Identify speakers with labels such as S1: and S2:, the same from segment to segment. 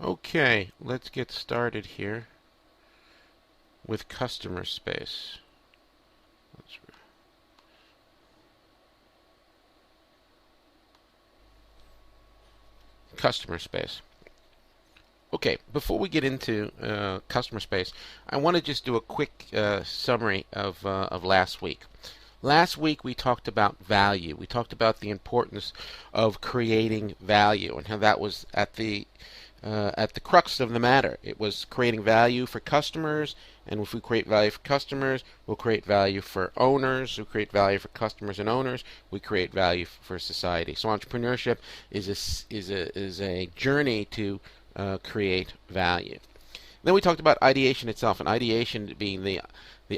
S1: Okay, let's get started here with customer space. Let's customer space. Okay, before we get into customer space, I want to just do a quick summary of last week. Last week we talked about value. We talked about the importance of creating value and how that was at the crux of the matter. It was creating value for customers, and if we create value for customers, we'll create value for owners. We create value for customers and owners. We create value for society. So entrepreneurship is a journey to create value. Then we talked about ideation itself, and ideation being the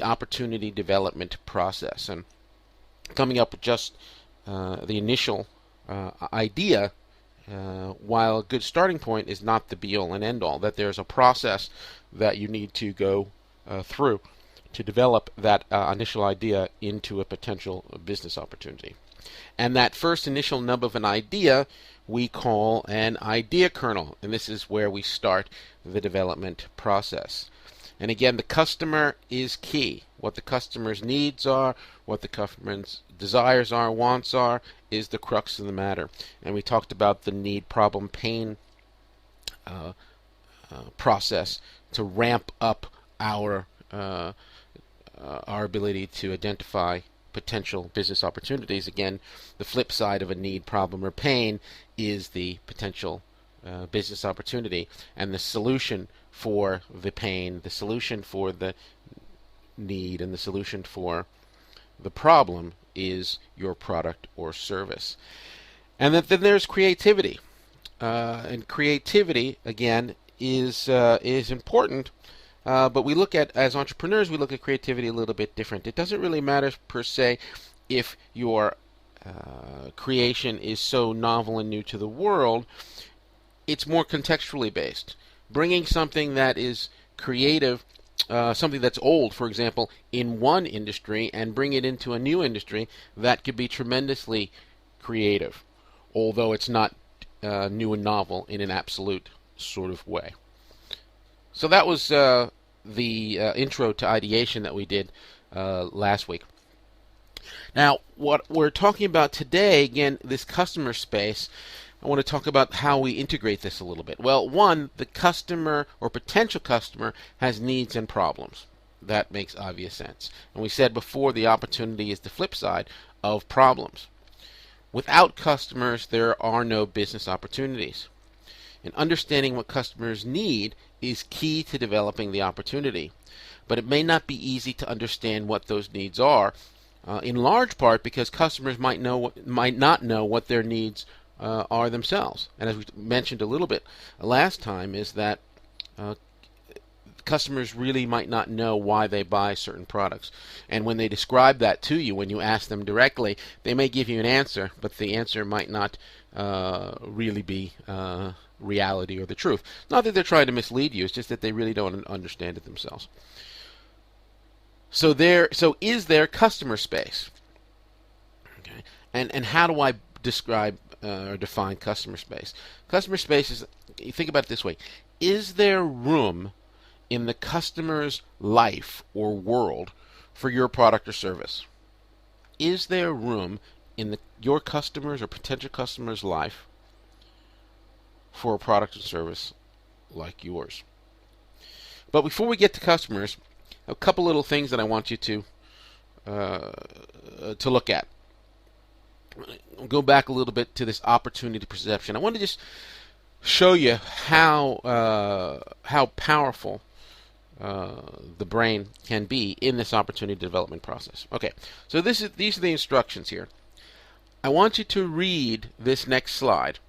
S1: opportunity development process, and coming up with just the initial idea. While a good starting point is not the be all and end all, that there's a process that you need to go through to develop that initial idea into a potential business opportunity. And that first initial nub of an idea we call an idea kernel, and this is where we start the development process. And again, the customer is key. What the customer's needs are, what the customer's desires are, wants are, is the crux of the matter. And we talked about the need, problem, pain process to ramp up our ability to identify potential business opportunities. Again, the flip side of a need, problem, or pain is the potential business opportunity, and the solution for the pain, the solution for the need, and the solution for the problem is your product or service. And then there's creativity, and creativity again is important. But we look at, as entrepreneurs, we look at creativity a little bit different. It doesn't really matter per se if your creation is so novel and new to the world. It's more contextually based. Bringing something that is creative, something that's old, for example, in one industry, and bring it into a new industry, that could be tremendously creative, although it's not new and novel in an absolute sort of way. So that was the intro to ideation that we did last week. Now, what we're talking about today, again, this customer space, I want to talk about how we integrate this a little bit. Well, one, the customer or potential customer has needs and problems. That makes obvious sense. And we said before, the opportunity is the flip side of problems. Without customers, there are no business opportunities. And understanding what customers need is key to developing the opportunity. But it may not be easy to understand what those needs are, in large part because customers might not know what their needs are themselves. And as we mentioned a little bit last time, is that customers really might not know why they buy certain products. And when they describe that to you, when you ask them directly, they may give you an answer, but the answer might not really be reality or the truth. Not that they're trying to mislead you, it's just that they really don't understand it themselves. So is there customer space? Okay. And how do I describe or define customer space? Customer space is, you think about it this way, is there room in the customer's life or world for your product or service? Is there room in your customers or potential customers' life for a product or service like yours? But before we get to customers, a couple little things that I want you to look at. I'll go back a little bit to this opportunity perception. I want to just show you how powerful the brain can be in this opportunity development process. Okay, so these are the instructions here. I want you to read this next slide.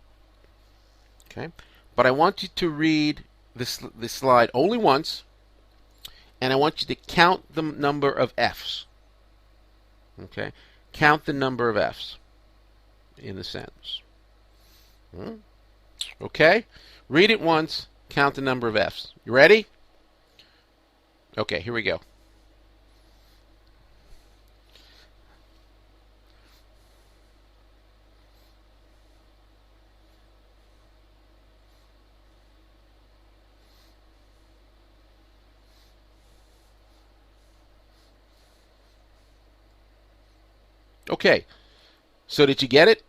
S1: Okay, but I want you to read this slide only once, and I want you to count the number of F's. Okay, count the number of F's in the sentence. Okay, read it once, count the number of F's. You ready? Okay, here we go. Okay, so did you get it?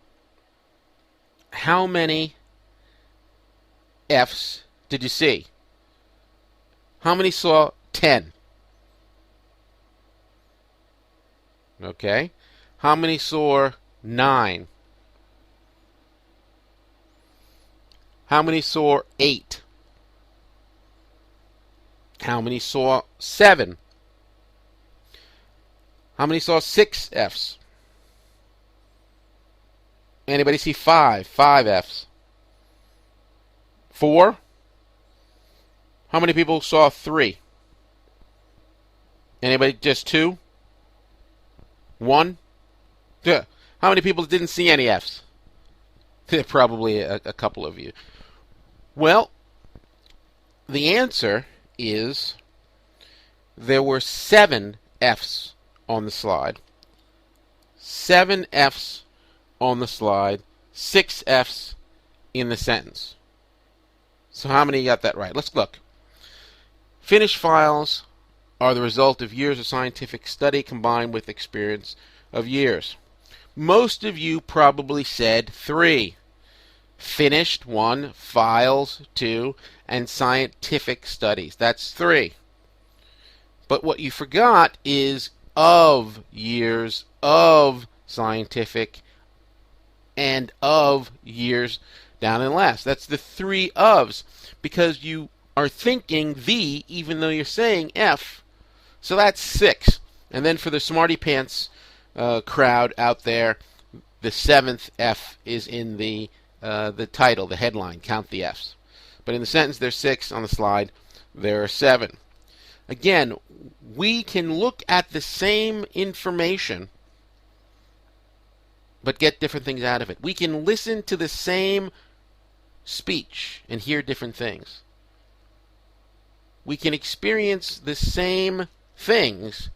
S1: How many F's did you see? How many saw 10? Okay. How many saw 9? How many saw 8? How many saw 7? How many saw 6 F's? Anybody see 5? 5 F's. 4? How many people saw 3? Anybody just 2? 1? Yeah. How many people didn't see any F's? Probably a couple of you. Well, the answer is there were 7 F's on the slide. 7 F's on the slide. 6 F's in the sentence. So how many got that right? Let's look. Finished files are the result of years of scientific study combined with experience of years. Most of you probably said 3. Finished 1, files 2, and scientific studies. That's 3. But what you forgot is of years of scientific and of years down and last. That's the 3 ofs, because you are thinking the even though you're saying F. So that's 6. And then for the smarty pants crowd out there, the 7th F is in the title, the headline. Count the F's. But in the sentence, there's 6. On the slide, there are 7. Again, we can look at the same information but get different things out of it. We can listen to the same speech and hear different things. We can experience the same things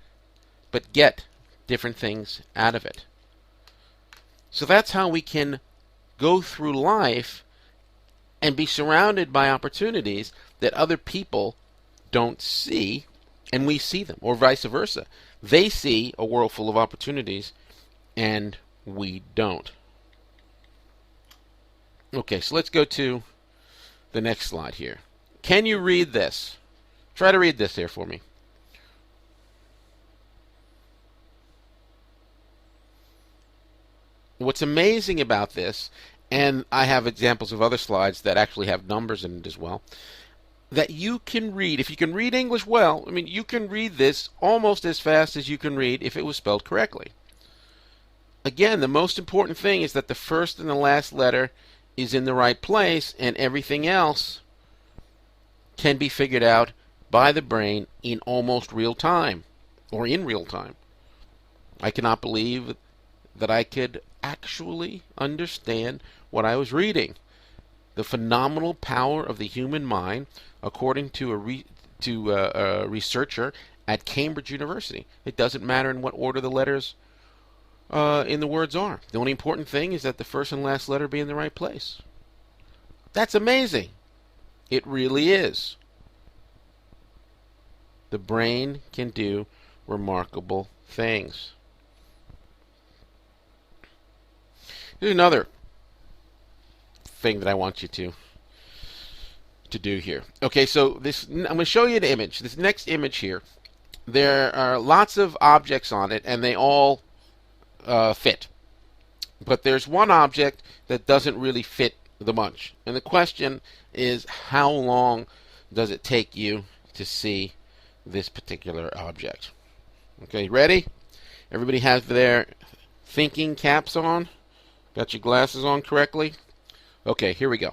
S1: but get different things out of it. So that's how we can go through life and be surrounded by opportunities that other people don't see, and we see them, or vice versa. They see a world full of opportunities, and we don't. Okay, so let's go to the next slide here. Can you read this? Try to read this here for me. What's amazing about this, and I have examples of other slides that actually have numbers in it as well, that you can read, if you can read English well, I mean, you can read this almost as fast as you can read if it was spelled correctly. Again, the most important thing is that the first and the last letter is in the right place, and everything else can be figured out by the brain in almost real time, or in real time. I cannot believe that I could actually understand what I was reading. The phenomenal power of the human mind, according to a researcher at Cambridge University. It doesn't matter in what order the letters in the words are. The only important thing is that the first and last letter be in the right place. That's amazing. It really is. The brain can do remarkable things. Here's another thing that I want you to do here. Okay, so this, I'm going to show you an image. This next image here, there are lots of objects on it, and they all fit. But there's one object that doesn't really fit the bunch. And the question is, how long does it take you to see this particular object? Okay, ready? Everybody has their thinking caps on? Got your glasses on correctly? Okay, here we go.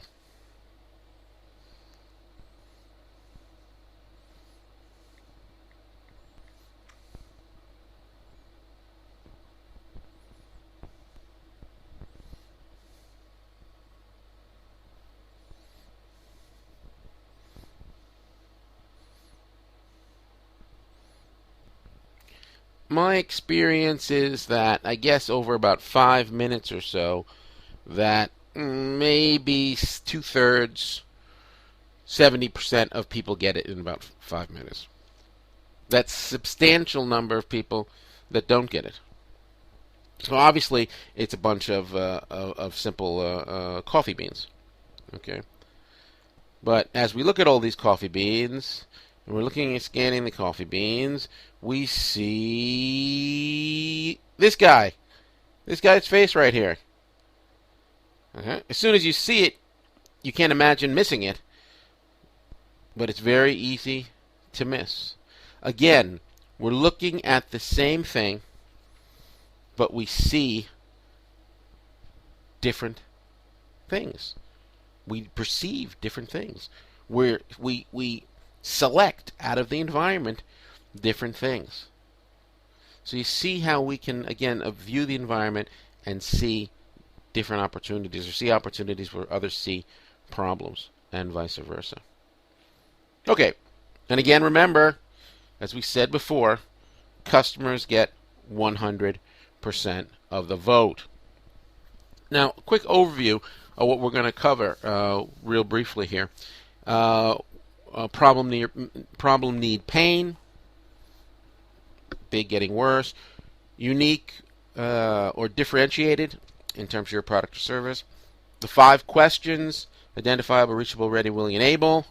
S1: My experience is that, I guess over about 5 minutes or so, that maybe 2/3, 70% of people get it in about 5 minutes. That's a substantial number of people that don't get it. So obviously, it's a bunch of simple coffee beans. Okay, but as we look at all these coffee beans, and we're looking at scanning the coffee beans, we see this guy. This guy's face right here. Okay? As soon as you see it, you can't imagine missing it, but it's very easy to miss. Again, we're looking at the same thing, but we see different things. We perceive different things. We select out of the environment different things. So you see how we can, again, view the environment and see different opportunities, or see opportunities where others see problems, and vice versa. Okay, and again, remember, as we said before, customers get 100% of the vote. Now, a quick overview of what we're going to cover real briefly here. Problem need pain, big getting worse, unique or differentiated in terms of your product or service, the 5 questions, identifiable, reachable, ready, willing, and able,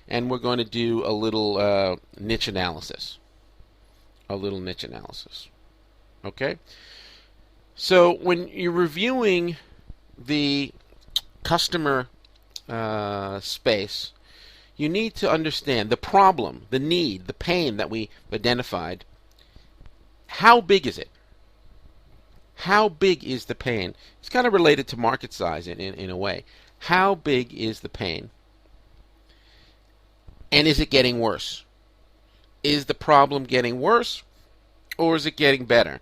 S1: and we're going to do a little niche analysis. Okay? So when you're reviewing the customer space, you need to understand the problem, the need, the pain that we identified. How big is it? How big is the pain? It's kind of related to market size in a way. How big is the pain? And is it getting worse? Is the problem getting worse, or is it getting better?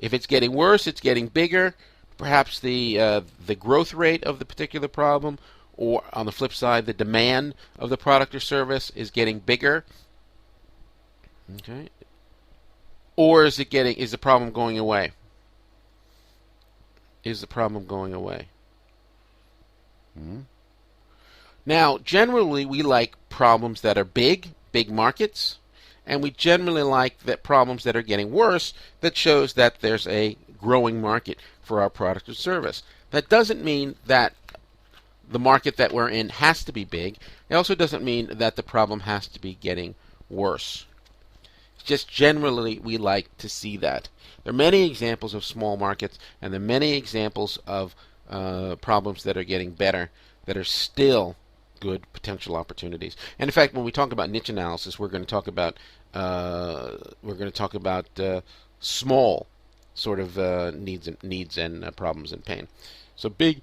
S1: If it's getting worse, it's getting bigger. Perhaps the growth rate of the particular problem, or on the flip side, the demand of the product or service is getting bigger. Okay. Or is the problem going away? Is the problem going away? Now, generally, we like problems that are big markets, and we generally like that problems that are getting worse, that shows that there's a growing market for our product or service. That doesn't mean that the market that we're in has to be big. It also doesn't mean that the problem has to be getting worse. Just generally, we like to see that. There are many examples of small markets, and there are many examples of problems that are getting better, that are still good potential opportunities. And in fact, when we talk about niche analysis, we're going to talk about small sort of needs and problems and pain. So big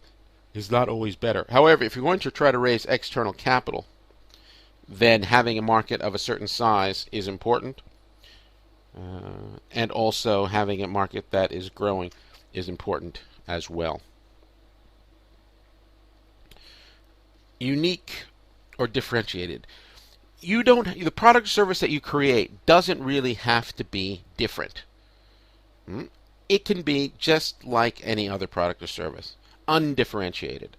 S1: is not always better. However, if you're going to try to raise external capital, then having a market of a certain size is important. And also having a market that is growing is important as well. Unique or differentiated. The product or service that you create doesn't really have to be different. It can be just like any other product or service. Undifferentiated.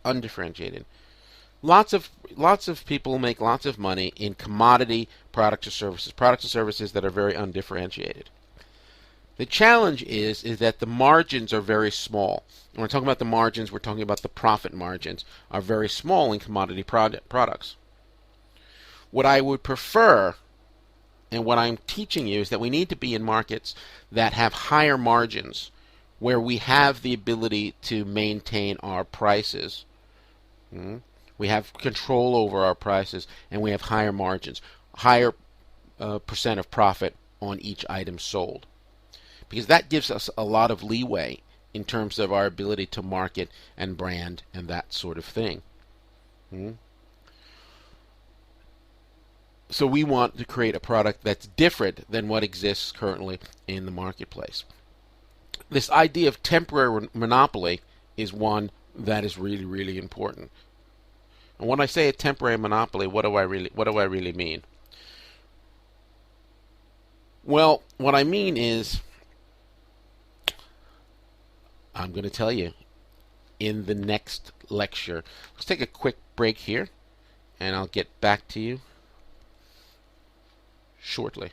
S1: Lots of people make lots of money in commodity products or services that are very undifferentiated. The challenge is that the margins are very small. When we're talking about the margins, we're talking about the profit margins are very small in commodity products. What I would prefer, and what I'm teaching you, is that we need to be in markets that have higher margins, where we have the ability to maintain our prices. We have control over our prices, and we have higher margins, higher percent of profit on each item sold. Because that gives us a lot of leeway in terms of our ability to market and brand and that sort of thing. So we want to create a product that's different than what exists currently in the marketplace. This idea of temporary monopoly is one that is really, really important. And when I say a temporary monopoly, what do I really mean? Well, what I mean is, I'm going to tell you in the next lecture. Let's take a quick break here, and I'll get back to you shortly.